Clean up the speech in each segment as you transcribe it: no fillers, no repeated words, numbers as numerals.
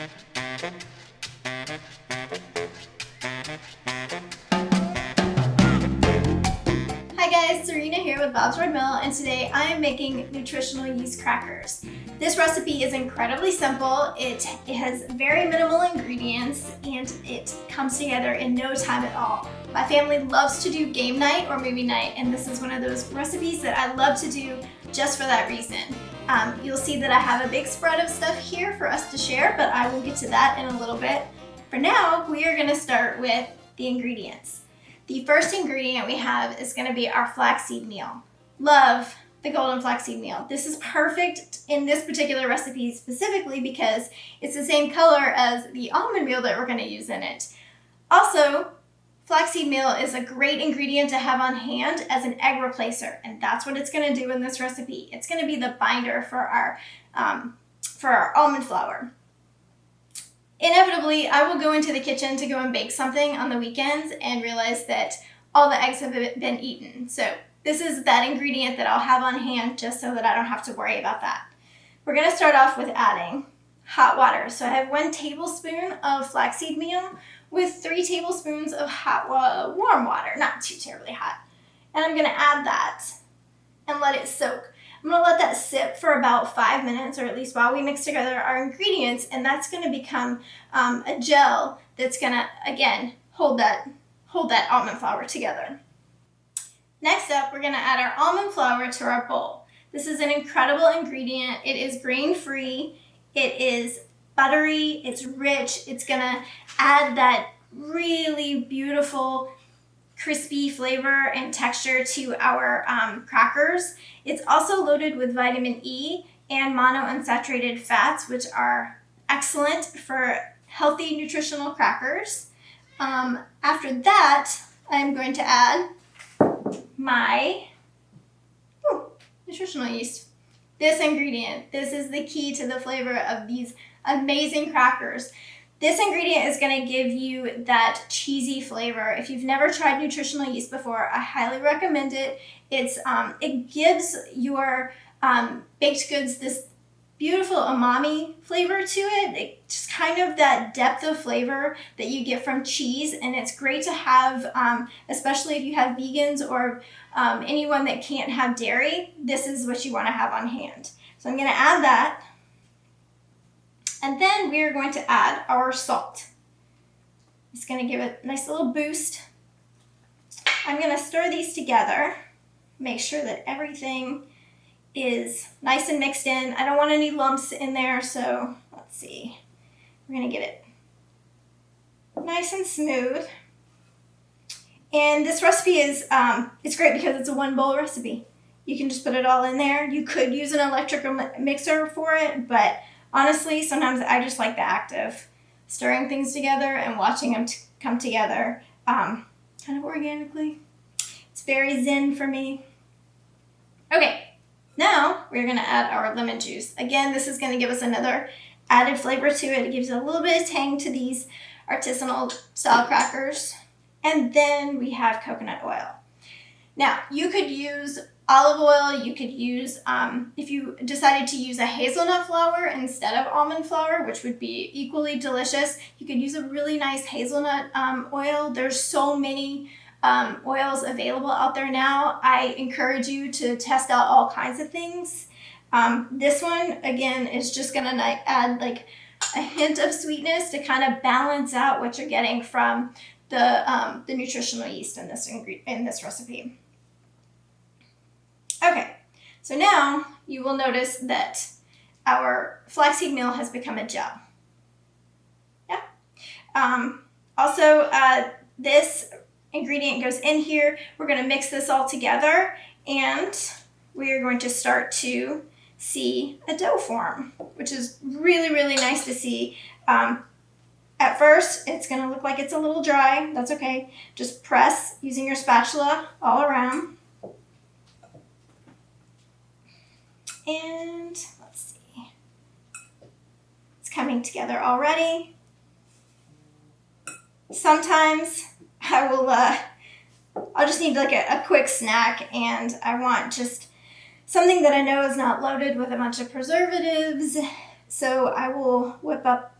Hi guys, Serena here with Bob's Red Mill, and today I am making nutritional yeast crackers. This recipe is incredibly simple. It has very minimal ingredients and it comes together in no time at all. My family loves to do game night or movie night, and this is one of those recipes that I love to do just for that reason. You'll see that I have a big spread of stuff here for us to share, but I will get to that in a little bit. For now, we are going to start with the ingredients. The first ingredient we have is going to be our flaxseed meal. Love the golden flaxseed meal. This is perfect in this particular recipe specifically because it's the same color as the almond meal that we're going to use in it. Also, flaxseed meal is a great ingredient to have on hand as an egg replacer, and that's what it's going to do in this recipe. It's going to be the binder for our almond flour. Inevitably, I will go into the kitchen to go and bake something on the weekends and realize that all the eggs have been eaten. So this is that ingredient that I'll have on hand just so that I don't have to worry about that. We're going to start off with adding hot water. So I have 1 tablespoon of flaxseed meal with 3 tablespoons of warm water, not too terribly hot. And I'm going to add that and let it soak. I'm going to let that sit for about 5 minutes, or at least while we mix together our ingredients, and that's going to become a gel that's going to, again, hold that almond flour together. Next up, we're going to add our almond flour to our bowl. This is an incredible ingredient. It is grain-free, it is buttery, it's rich, it's going to add that really beautiful crispy flavor and texture to our crackers. It's also loaded with vitamin E and monounsaturated fats, which are excellent for healthy nutritional crackers. After that, I'm going to add my nutritional yeast. This ingredient, this is the key to the flavor of these amazing crackers. This ingredient is going to give you that cheesy flavor. If you've never tried nutritional yeast before, I highly recommend it. It gives your baked goods this beautiful umami flavor to it. Just kind of that depth of flavor that you get from cheese, and it's great to have, especially if you have vegans or anyone that can't have dairy. This is what you want to have on hand. So I'm going to add that. And then we are going to add our salt. It's going to give it a nice little boost. I'm going to stir these together, make sure that everything is nice and mixed in. I don't want any lumps in there, so let's see. We're going to get it nice and smooth. And this recipe is, it's great because it's a 1 bowl recipe. You can just put it all in there. You could use an electrical mixer for it, but honestly, sometimes I just like the act of stirring things together and watching them come together kind of organically. It's very zen for me. Okay, now we're going to add our lemon juice. Again, this is going to give us another added flavor to it. It gives a little bit of tang to these artisanal style crackers. And then we have coconut oil. Now, you could use olive oil, you could use, if you decided to use a hazelnut flour instead of almond flour, which would be equally delicious, you could use a really nice hazelnut oil. There's so many oils available out there now. I encourage you to test out all kinds of things. This one, again, is just gonna add like a hint of sweetness to kind of balance out what you're getting from the nutritional yeast in this recipe. Okay, so now you will notice that our flaxseed meal has become a gel. Yeah. Also, this ingredient goes in here. We're going to mix this all together, and we are going to start to see a dough form, which is really, really nice to see. At first, it's going to look like it's a little dry. That's okay. Just press using your spatula all around. And let's see, it's coming together already. Sometimes I'll just need like a quick snack, and I want just something that I know is not loaded with a bunch of preservatives. So I will whip up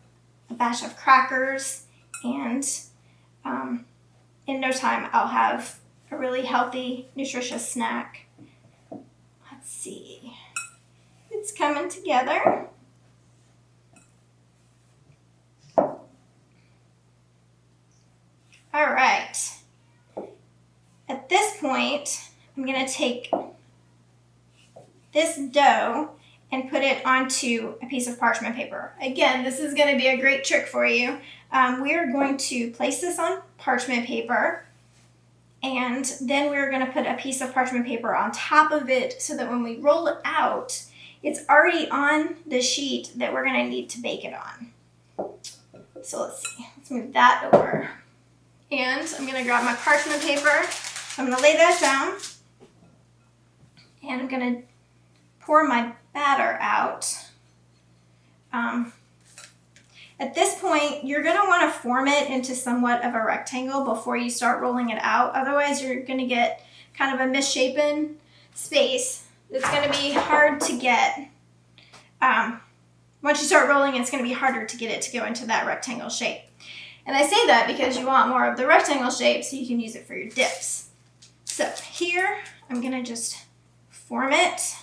a batch of crackers, and in no time I'll have a really healthy, nutritious snack. Let's see. It's coming together. All right. At this point, I'm going to take this dough and put it onto a piece of parchment paper. Again, this is going to be a great trick for you. We are going to place this on parchment paper, and then we're going to put a piece of parchment paper on top of it so that when we roll it out, it's already on the sheet that we're going to need to bake it on. So let's see. Let's move that over. And I'm going to grab my parchment paper. I'm going to lay that down, and I'm going to pour my batter out. At this point, you're going to want to form it into somewhat of a rectangle before you start rolling it out. Otherwise, you're going to get kind of a misshapen space that's going to be hard to get. Once you start rolling, it's going to be harder to get it to go into that rectangle shape. And I say that because you want more of the rectangle shape so you can use it for your dips. So here, I'm going to just form it.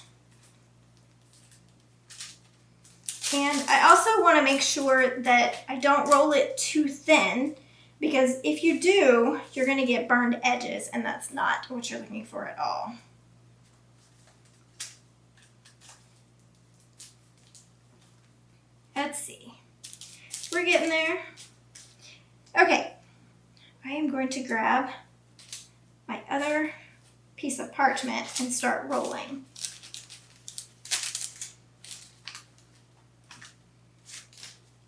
And I also want to make sure that I don't roll it too thin, because if you do, you're going to get burned edges, and that's not what you're looking for at all. Let's see. We're getting there. Okay. I am going to grab my other piece of parchment and start rolling.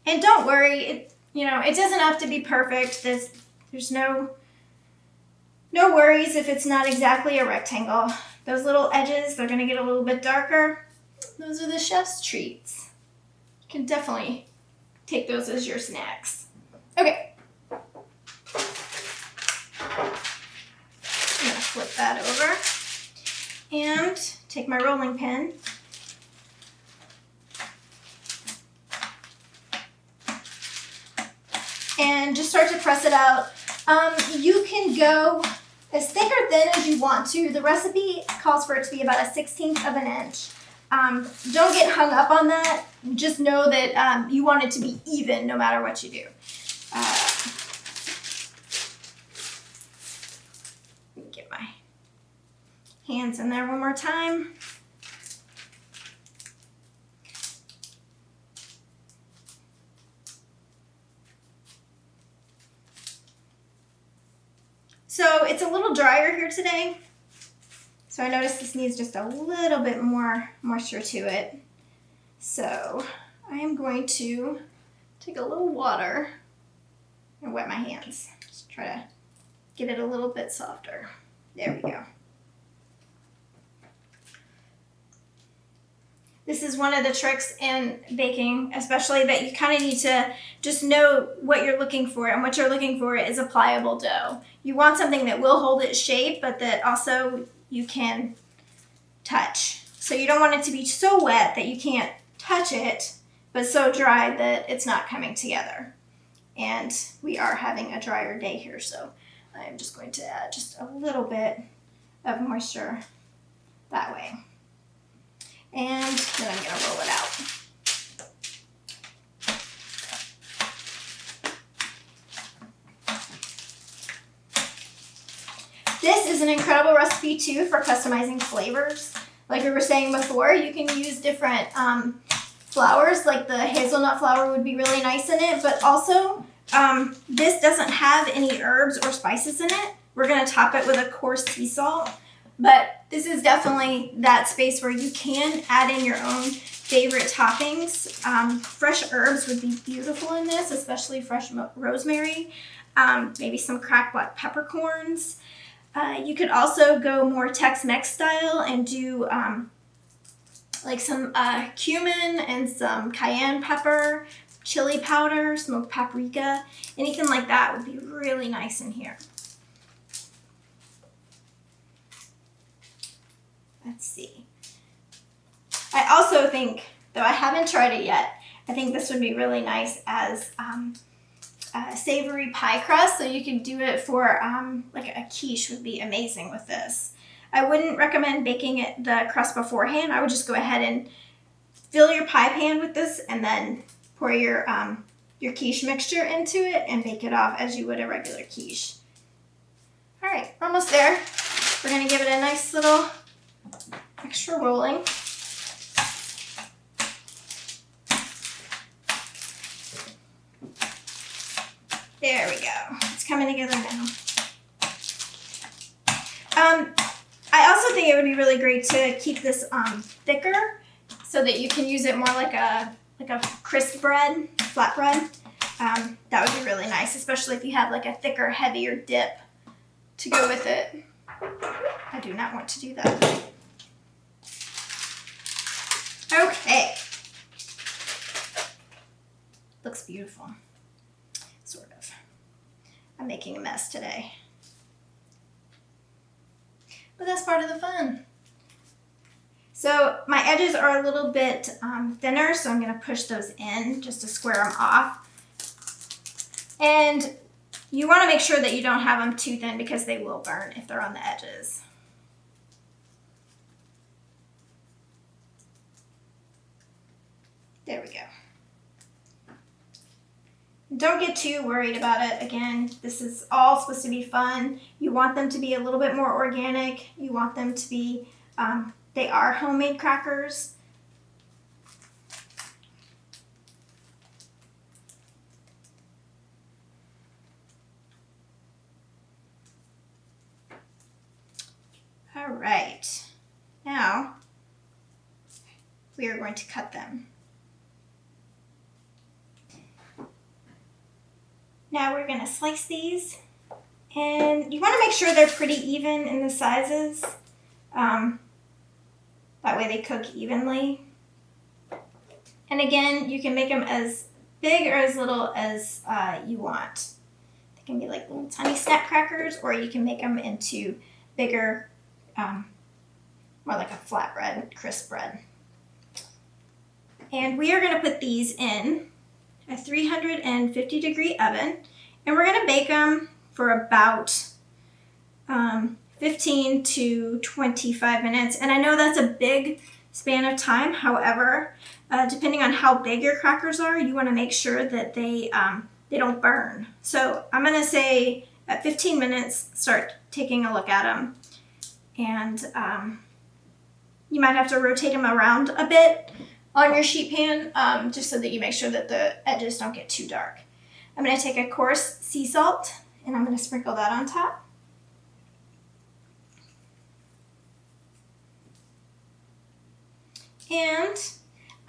And don't worry, it doesn't have to be perfect. There's no worries if it's not exactly a rectangle. Those little edges, they're going to get a little bit darker. Those are the chef's treats. You can definitely take those as your snacks. Okay. I'm going to flip that over and take my rolling pin. And just start to press it out. You can go as thick or thin as you want to. The recipe calls for it to be about 1/16 of an inch. Don't get hung up on that. Just know that you want it to be even no matter what you do. Let me get my hands in there one more time. So it's a little drier here today. So I noticed this needs just a little bit more moisture to it. So I am going to take a little water and wet my hands. Just try to get it a little bit softer. There we go. This is one of the tricks in baking, especially, that you kind of need to just know what you're looking for. And what you're looking for is a pliable dough. You want something that will hold its shape, but that also you can touch. So you don't want it to be so wet that you can't touch it, but so dry that it's not coming together. And we are having a drier day here, so I'm just going to add just a little bit of moisture that way. And then I'm going to roll it out. This is an incredible recipe too for customizing flavors. Like we were saying before, you can use different flours, like the hazelnut flour would be really nice in it, but also this doesn't have any herbs or spices in it. We're going to top it with a coarse sea salt. But this is definitely that space where you can add in your own favorite toppings. Fresh herbs would be beautiful in this, especially fresh rosemary, maybe some cracked black peppercorns. You could also go more Tex-Mex style and do like some cumin and some cayenne pepper, chili powder, smoked paprika. Anything like that would be really nice in here. Let's see. I also think, though I haven't tried it yet, I think this would be really nice as savory pie crust, so you can do it for like a quiche would be amazing with this. I wouldn't recommend baking the crust beforehand. I would just go ahead and fill your pie pan with this and then pour your quiche mixture into it and bake it off as you would a regular quiche. All right, we're almost there. We're gonna give it a nice little extra rolling. There we go. It's coming together now. I also think it would be really great to keep this thicker so that you can use it more like a crisp bread, flat bread. That would be really nice, especially if you have like a thicker, heavier dip to go with it. I do not want to do that. Okay. Looks beautiful. Sort of. I'm making a mess today. But that's part of the fun. So my edges are a little bit thinner, so I'm going to push those in just to square them off. And you want to make sure that you don't have them too thin because they will burn if they're on the edges. There we go. Don't get too worried about it. Again, this is all supposed to be fun. You want them to be a little bit more organic. You want them to be, they are homemade crackers. All right, now we are going to cut them. Now we're going to slice these, and you want to make sure they're pretty even in the sizes. That way they cook evenly. And again, you can make them as big or as little as you want. They can be like little tiny snap crackers, or you can make them into bigger, more like a flatbread, crisp bread. And we are going to put these in a 350 degree oven, and we're going to bake them for about 15 to 25 minutes. And I know that's a big span of time. However, depending on how big your crackers are, you want to make sure that they don't burn. So I'm going to say at 15 minutes, start taking a look at them. And you might have to rotate them around a bit on your sheet pan, just so that you make sure that the edges don't get too dark. I'm going to take a coarse sea salt, and I'm going to sprinkle that on top. And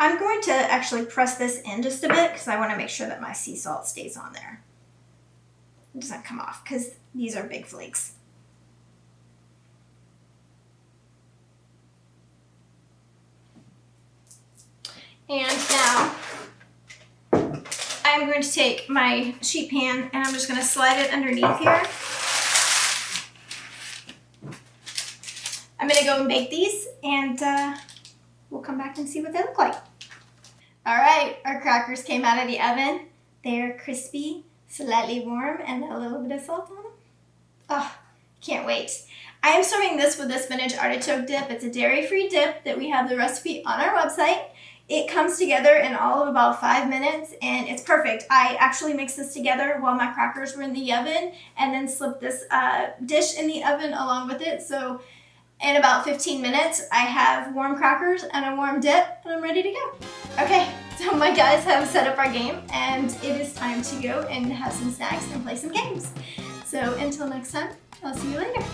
I'm going to actually press this in just a bit because I want to make sure that my sea salt stays on there. It doesn't come off because these are big flakes. And now I'm going to take my sheet pan and I'm just going to slide it underneath here. I'm going to go and bake these, and we'll come back and see what they look like. All right, our crackers came out of the oven. They're crispy, slightly warm, and a little bit of salt on them. Oh, can't wait. I am serving this with this spinach artichoke dip. It's a dairy-free dip that we have the recipe on our website. It comes together in all of about 5 minutes, and it's perfect. I actually mixed this together while my crackers were in the oven, and then slipped this dish in the oven along with it. So in about 15 minutes, I have warm crackers and a warm dip, and I'm ready to go. Okay, so my guys have set up our game, and it is time to go and have some snacks and play some games. So until next time, I'll see you later.